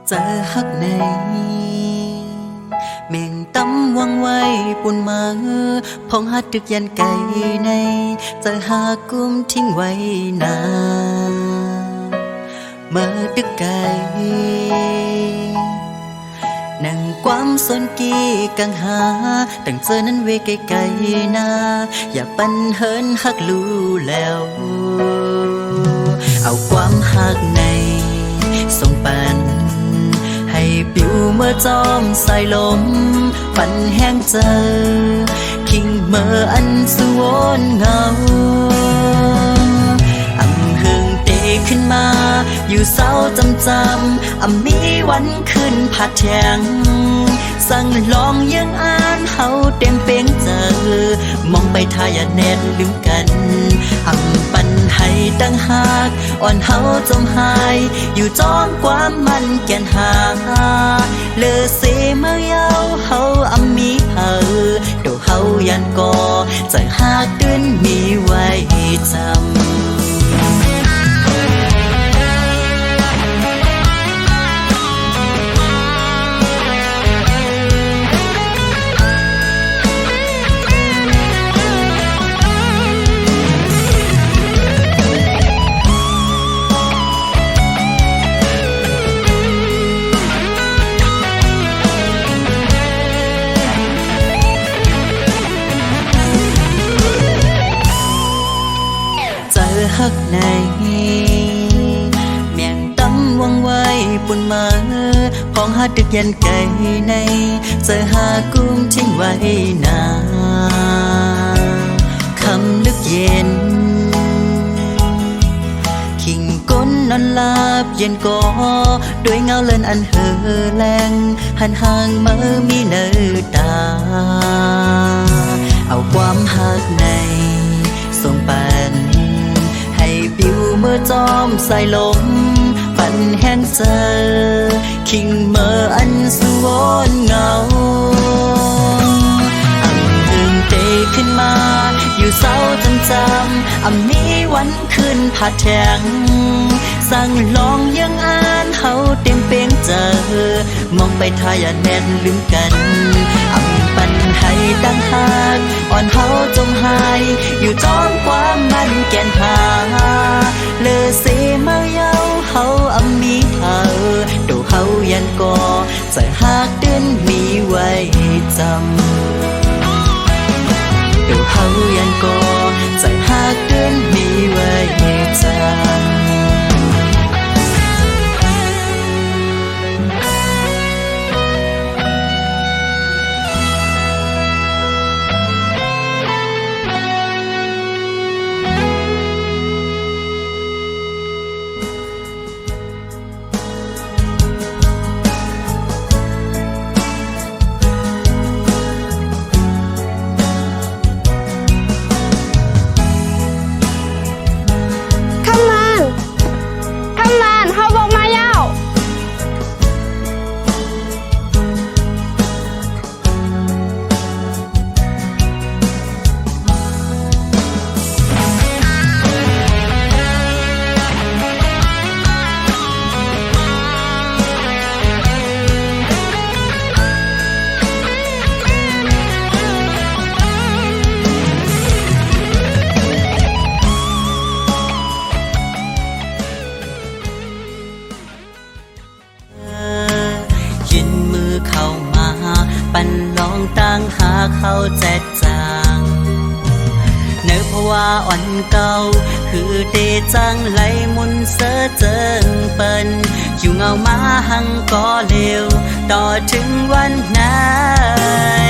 เจอฮักในเม่งตำวังไว้ปุ่นมาพองหัดดึกยันไก่ในเจอหากุมทิ้งไว้นาเมื่อดึกไก่นั่งความสนกี้กังหาตั้งเจอนั้นเวไกไก่นาอย่าปันเฮินฮักรู้แล้วเอาความฮักในส่งปันให้ปิวเมื่อจอมสายลมปันแห้งเจอคิงเมื่ออันสวนเงาอำหึงเตขึ้นมาอยู่เศร้าจำมีวันขึ้นผัดแทงสั่งลองยังอ่านเฮาเต็มเป้งเจอมองไปทายาแน่นลืมกันปันให้ตั้งหากอ่อนเฮาจมหายอยู่จ้องความมันแก่นหาเลอเสเมื่อเยาเฮามีเฮาดูเฮายันก่อใจหากเดินมีไว้จำฮักในเมียงตำวังไว้ปุ่นมาพองหัดดึกยันไก่ในเจอหากุมทิ้งไว้นาคำลึกเย็นขิงก้นนอนลาบเย็นก่อด้วยเงาเลินอันเห่อแรงหันห่างเมื่อมีเนื้อตาเอาความฮักในส่งปันปิวเมื่อจอมสายลมปันแห้งเจอคิงเมื่ออันสวนเงาหึงเตขึ้นมาอยู่เศร้าจำมีวันขึ้นผัดแทงสั่งลองยังอ่านเฮาเต็มเป้งเจอมองไปทายาแน่นลืมกันปันให้ตั้งหากอ่อนเฮาจมหายอยู่จ้องความมันแก่นหาเลอเสเมื่อเยาเฮามีเฮาดูเฮายันก่อใจหากเดินมีไว้จำดูเฮายันก่อใจหากเดินมีไว้จำปันลองตั้งหาเขาแจกจางเนื้อเพราะว่าอ่อนเก่าคือเตจังไหลมุนเสอเจิงเปิ้นอยู่เงามาหังก็เร็วต่อถึงวันนั้น